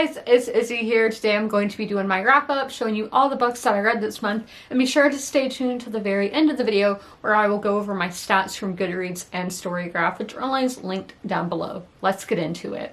guys, it's Izzy here. Today I'm going to be doing my wrap up, showing you all the books that I read this month, and be sure to stay tuned to the very end of the video where I will go over my stats from Goodreads and Storygraph, which are always linked down below. Let's get into it.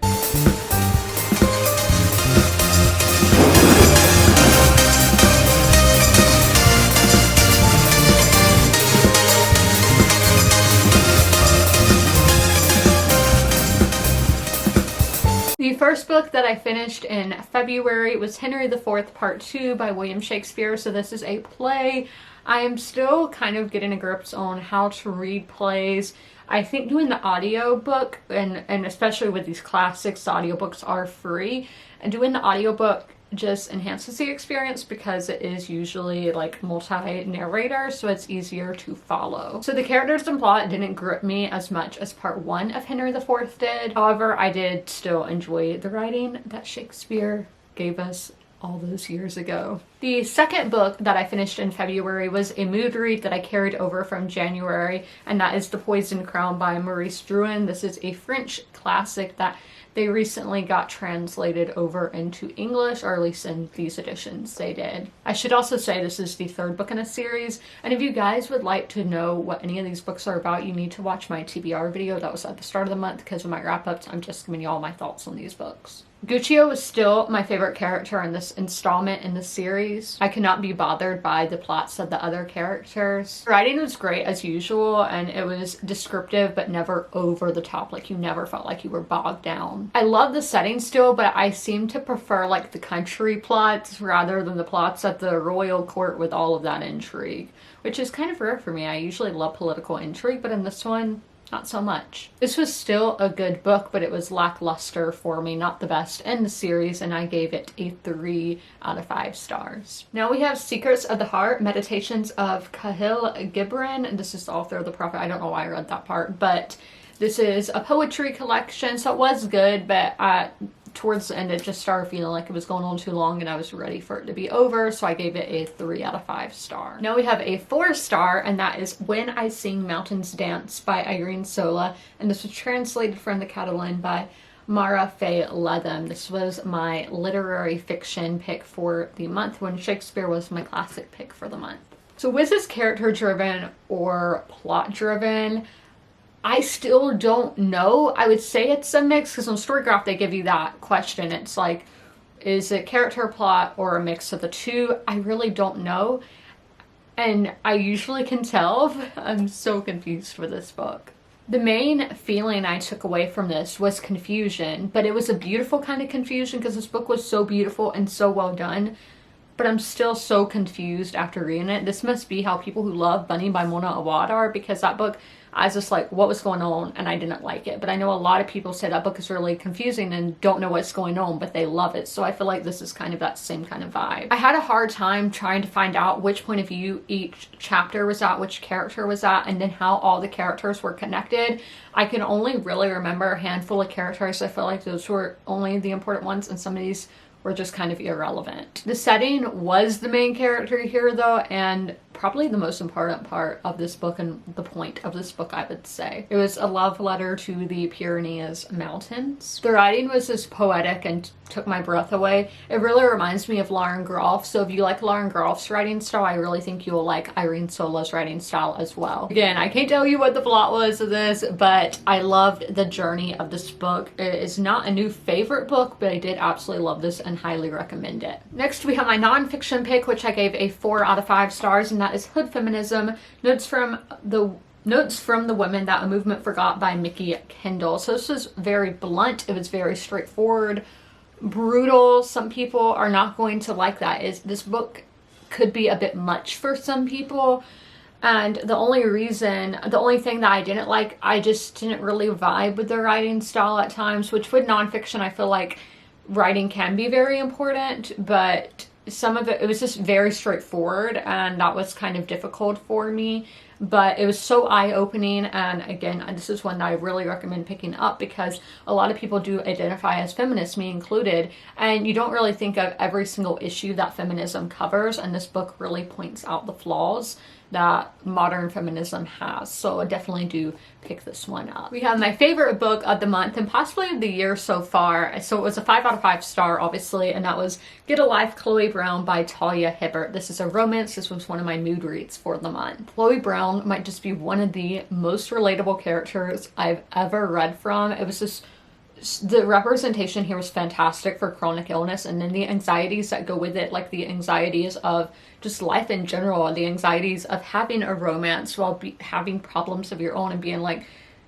The first book that I finished in February was Henry IV Part 2 by William Shakespeare. So this is a play. I am still kind of getting a grip on how to read plays. I think doing the audiobook, and especially with these classics, the audiobooks are free. And doing the audiobook just enhances the experience because it is usually like multi-narrator, so it's easier to follow. So the characters and plot didn't grip me as much as part 1 of Henry IV did. However, I did still enjoy the writing that Shakespeare gave us all those years ago. The second book that I finished in February was a mood read that I carried over from January, and that is The Poisoned Crown by Maurice Drouin. This is a French classic that they recently got translated over into English, or at least in these editions they did. I should also say this is the third book in a series, and if you guys would like to know what any of these books are about, you need to watch my TBR video that was at the start of the month, because of my wrap-ups, I'm just giving you all my thoughts on these books. Guccio was still my favorite character in this installment in the series. I could not be bothered by the plots of the other characters. The writing was great as usual, and it was descriptive but never over the top, like you never felt like you were bogged down. I love the setting still, but I seem to prefer like the country plots rather than the plots at the royal court with all of that intrigue, which is kind of rare for me. I usually love political intrigue, but in this one, not so much. This was still a good book, but it was lackluster for me, not the best in the series, and I gave it a 3 out of 5 stars. Now we have Secrets of the Heart, Meditations of Kahil Gibran. This is the author of The Prophet. I don't know why I read that part, but this is a poetry collection, so it was good, but towards the end it just started feeling like it was going on too long and I was ready for it to be over, so I gave it a 3 out of 5 star. Now we have a 4 star, and that is When I Sing Mountains Dance by Irene Sola, and this was translated from the Catalan by Mara Faye Letham. This was my literary fiction pick for the month, when Shakespeare was my classic pick for the month. So was this character driven or plot driven? I still don't know. I would say it's a mix, because on Storygraph they give you that question. It's like, is it character, plot, or a mix of the two? I really don't know. And I usually can tell. I'm so confused with this book. The main feeling I took away from this was confusion, but it was a beautiful kind of confusion because this book was so beautiful and so well done. But I'm still so confused after reading it. This must be how people who love Bunny by Mona Awad are, because that book, I was just like, what was going on? And I didn't like it. But I know a lot of people say that book is really confusing and don't know what's going on, but they love it. So I feel like this is kind of that same kind of vibe. I had a hard time trying to find out which point of view each chapter was at, which character was at, and then how all the characters were connected. I can only really remember a handful of characters. I feel like those were only the important ones, and some of these were just kind of irrelevant. The setting was the main character here though, and probably the most important part of this book and the point of this book, I would say. It was a love letter to the Pyrenees Mountains. The writing was just poetic and took my breath away. It really reminds me of Lauren Groff, so if you like Lauren Groff's writing style, I really think you'll like Irene Sola's writing style as well. Again, I can't tell you what the plot was of this, but I loved the journey of this book. It is not a new favorite book, but I did absolutely love this and highly recommend it. Next, we have my nonfiction pick, which I gave a 4 out of 5 stars, and that is Hood Feminism, Notes from the Women That a Movement Forgot by Mickey Kendall. So this was very blunt. It was very straightforward, brutal. Some people are not going to like that. This book could be a bit much for some people. And the only thing that I didn't like, I just didn't really vibe with the writing style at times, which with nonfiction, I feel like writing can be very important, but some of it was just very straightforward, and that was kind of difficult for me. but it was so eye-opening. And again, this is one that I really recommend picking up because a lot of people do identify as feminists, me included, and you don't really think of every single issue that feminism covers, and this book really points out the flaws that modern feminism has. So I definitely do pick this one up. We have my favorite book of the month and possibly of the year so far. So it was a 5 out of 5 star, obviously, and that was Get a Life, Chloe Brown by Talia Hibbert. This is a romance. This was one of my mood reads for the month. Chloe Brown might just be one of the most relatable characters I've ever read from. It was just, the representation here was fantastic for chronic illness, and then the anxieties that go with it, like the anxieties of just life in general, the anxieties of having a romance while having problems of your own and being like,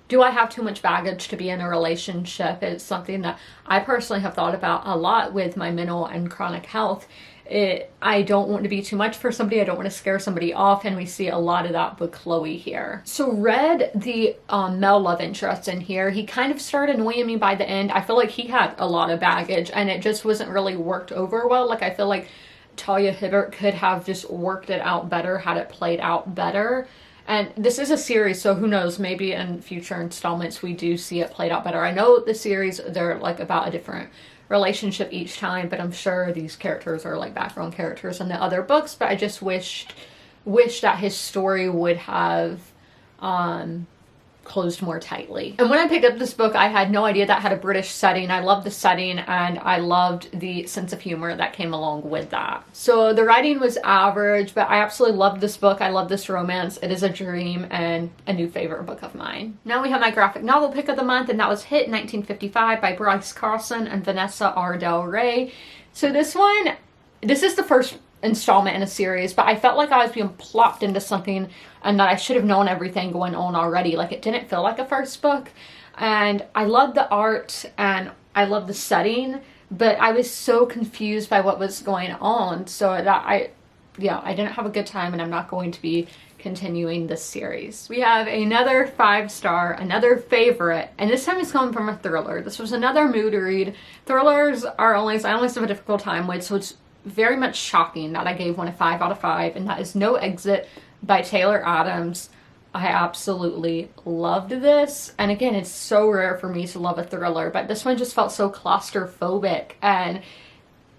do I have too much baggage to be in a relationship? It's something that I personally have thought about a lot with my mental and chronic health. I don't want to be too much for somebody. I don't want to scare somebody off, and we see a lot of that with Chloe here. So Red, the male love interest in here, he kind of started annoying me by the end. I feel like he had a lot of baggage and it just wasn't really worked over well. Like I feel like Talia Hibbert could have just worked it out better had it played out better. And this is a series, so who knows, maybe in future installments we do see it played out better. I know the series, they're like about a different relationship each time, but I'm sure these characters are like background characters in the other books, but I just wish that his story would have closed more tightly. And when I picked up this book, I had no idea that had a British setting. I loved the setting and I loved the sense of humor that came along with that. So the writing was average, but I absolutely loved this book. I love this romance. It is a dream and a new favorite book of mine. Now we have my graphic novel pick of the month, and that was Hit 1955 by Bryce Carlson and Vanessa R. Del Rey. So this is the first installment in a series, but I felt like I was being plopped into something and that I should have known everything going on already. Like it didn't feel like a first book, and I loved the art and I loved the setting, but I was so confused by what was going on, so that I didn't have a good time, and I'm not going to be continuing this series. We have another 5-star, another favorite, and this time it's coming from a thriller. This was another mood read. Thrillers are I always have a difficult time with, so it's very much shocking that I gave one a 5 out of 5, and that is No Exit by Taylor Adams. I absolutely loved this, and again, it's so rare for me to love a thriller, but this one just felt so claustrophobic, and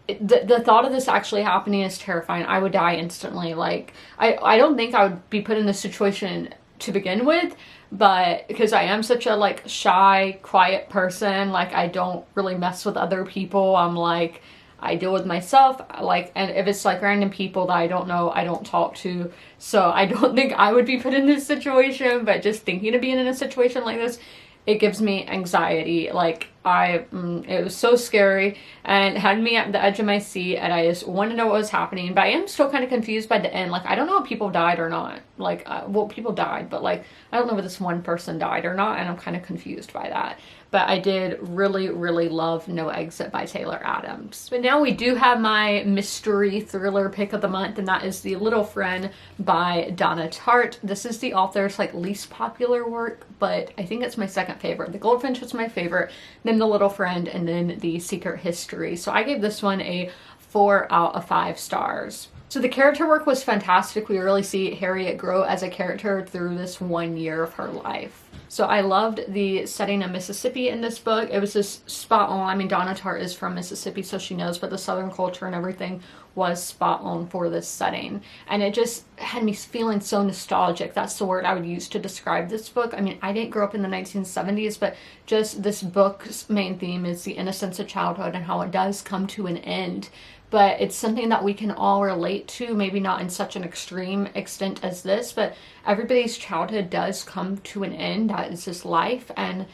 the thought of this actually happening is terrifying. I would die instantly. Like I don't think I would be put in this situation to begin with, but because I am such a like shy, quiet person, like I don't really mess with other people. I'm like, I deal with myself, like, and if it's like random people that I don't know, I don't talk to. So I don't think I would be put in this situation, but just thinking of being in a situation like this, it gives me anxiety. Like it was so scary and had me at the edge of my seat, and I just wanted to know what was happening, but I am still kind of confused by the end. Like, I don't know if people died or not. Like, well, people died, but like, I don't know if this one person died or not, and I'm kind of confused by that. But I did really, really love No Exit by Taylor Adams. But now we do have my mystery thriller pick of the month, and that is The Little Friend by Donna Tartt. This is the author's like least popular work, but I think it's my second favorite. The Goldfinch was my favorite, then The Little Friend, and then The Secret History. So I gave this one a 4 out of 5 stars. So the character work was fantastic. We really see Harriet grow as a character through this 1 year of her life. So I loved the setting of Mississippi in this book. It was just spot on. I mean, Donna Tartt is from Mississippi, so she knows, but the Southern culture and everything was spot on for this setting. And it just had me feeling so nostalgic. That's the word I would use to describe this book. I mean, I didn't grow up in the 1970s, but just this book's main theme is the innocence of childhood and how it does come to an end. But it's something that we can all relate to, maybe not in such an extreme extent as this, but everybody's childhood does come to an end. That is just life, and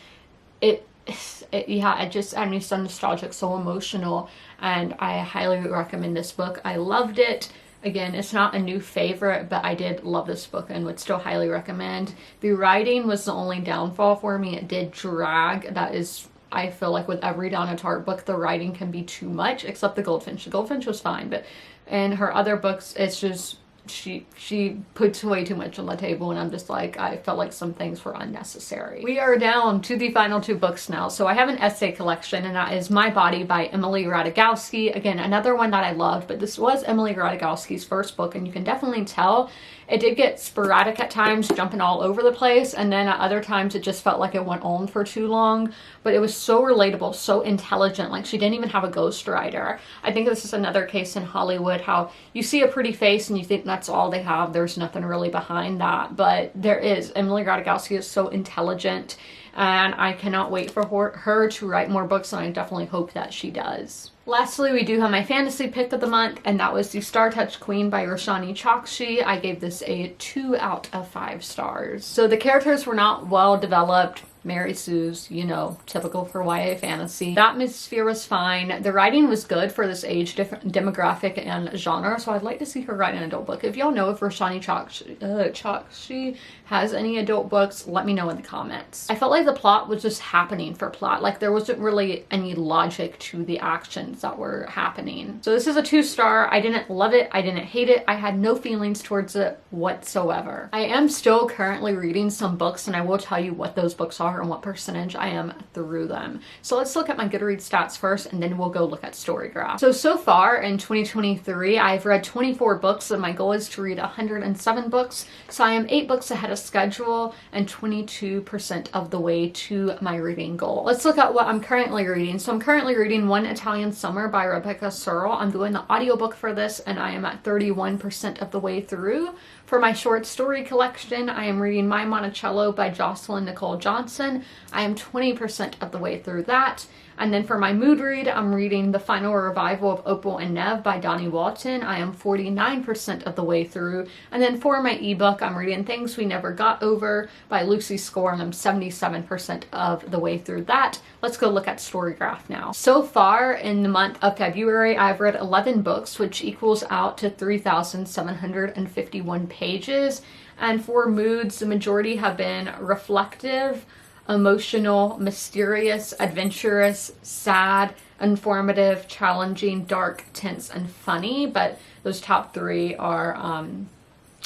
it just had me so nostalgic, so emotional, and I highly recommend this book. I loved it. Again, it's not a new favorite, but I did love this book and would still highly recommend. The writing was the only downfall for me. It did drag. That is, I feel like with every Donna Tartt book, the writing can be too much, except The Goldfinch. The Goldfinch was fine, but in her other books, it's just, she puts way too much on the table, and I'm just like, I felt like some things were unnecessary. We are down to the final 2 books now. So I have an essay collection, and that is My Body by Emily Ratajkowski. Again, another one that I loved, but this was Emily Ratajkowski's first book, and you can definitely tell It did get sporadic at times, jumping all over the place, and then at other times it just felt like it went on for too long. But it was so relatable, so intelligent. Like, she didn't even have a ghostwriter. I think this is another case in Hollywood, how you see a pretty face and you think that's all they have. There's nothing really behind that, but there is. Emily Ratajkowski is so intelligent, and I cannot wait for her to write more books, and I definitely hope that she does. Lastly, we do have my fantasy pick of the month, and that was The Star Touch Queen by Roshani Chokshi. I gave this a 2 out of 5 stars. So the characters were not well developed. Mary Sue's, you know, typical for YA fantasy. The atmosphere was fine. The writing was good for this age demographic and genre, so I'd like to see her write an adult book. If y'all know if Roshani Chokshi has any adult books, let me know in the comments. I felt like the plot was just happening for plot. Like, there wasn't really any logic to the actions that were happening. So this is a 2-star. I didn't love it. I didn't hate it. I had no feelings towards it whatsoever. I am still currently reading some books, and I will tell you what those books are and what percentage I am through them. So let's look at my Goodreads stats first, and then we'll go look at Storygraph. So far in 2023, I've read 24 books, and my goal is to read 107 books. So I am 8 books ahead of schedule and 22% of the way to my reading goal. Let's look at what I'm currently reading. So I'm currently reading One Italian Summer by Rebecca Searle. I'm doing the audiobook for this, and I am at 31% of the way through. For my short story collection, I am reading My Monticello by Jocelyn Nicole Johnson. I am 20% of the way through that. And then for my mood read, I'm reading The Final Revival of Opal and Nev by Donnie Walton. I am 49% of the way through. And then for my ebook, I'm reading Things We Never Got Over by Lucy Score, and I'm 77% of the way through that. Let's go look at Storygraph now. So far in the month of February, I've read 11 books, which equals out to 3,751 pages. And for moods, the majority have been reflective, emotional, mysterious, adventurous, sad, informative, challenging, dark, tense, and funny. But those top 3 are,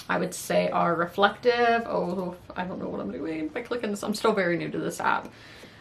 I would say, are reflective. Oh, I don't know what I'm doing by clicking this. I'm still very new to this app.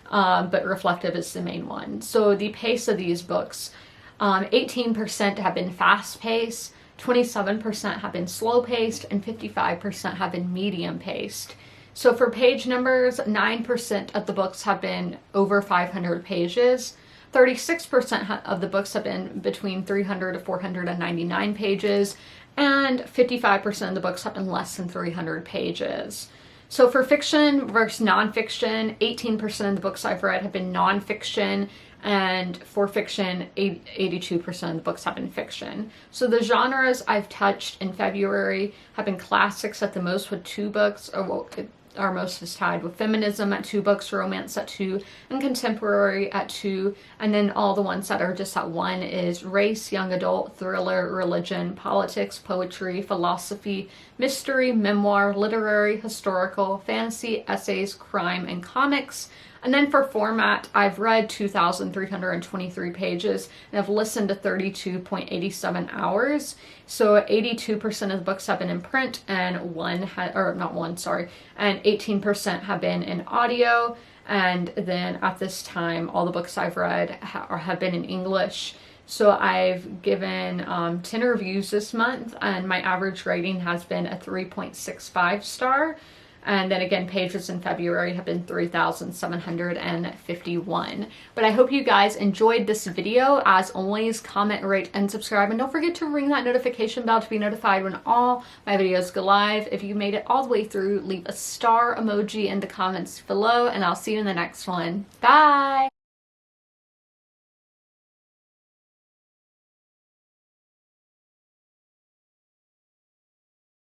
But reflective is the main one. So the pace of these books, 18% have been fast-paced, 27% have been slow-paced, and 55% have been medium-paced. So for page numbers, 9% of the books have been over 500 pages. 36% of the books have been between 300 to 499 pages. And 55% of the books have been less than 300 pages. So for fiction versus nonfiction, 18% of the books I've read have been nonfiction. And for fiction, 82% of the books have been fiction. So the genres I've touched in February have been classics at the most, with 2 books, or well, our most is tied with feminism at 2 books, romance at 2, and contemporary at 2. And then all the ones that are just at 1 is race, young adult, thriller, religion, politics, poetry, philosophy, mystery, memoir, literary, historical, fantasy, essays, crime, and comics. And then for format, I've read 2,323 pages and I've listened to 32.87 hours. So 82% of the books have been in print, and and 18% have been in audio. And then at this time, all the books I've read have been in English. So I've given 10 reviews this month, and my average rating has been a 3.65 star. And then again, pages in February have been 3,751. But I hope you guys enjoyed this video. As always, comment, rate, and subscribe. And don't forget to ring that notification bell to be notified when all my videos go live. If you made it all the way through, leave a star emoji in the comments below, and I'll see you in the next one. Bye!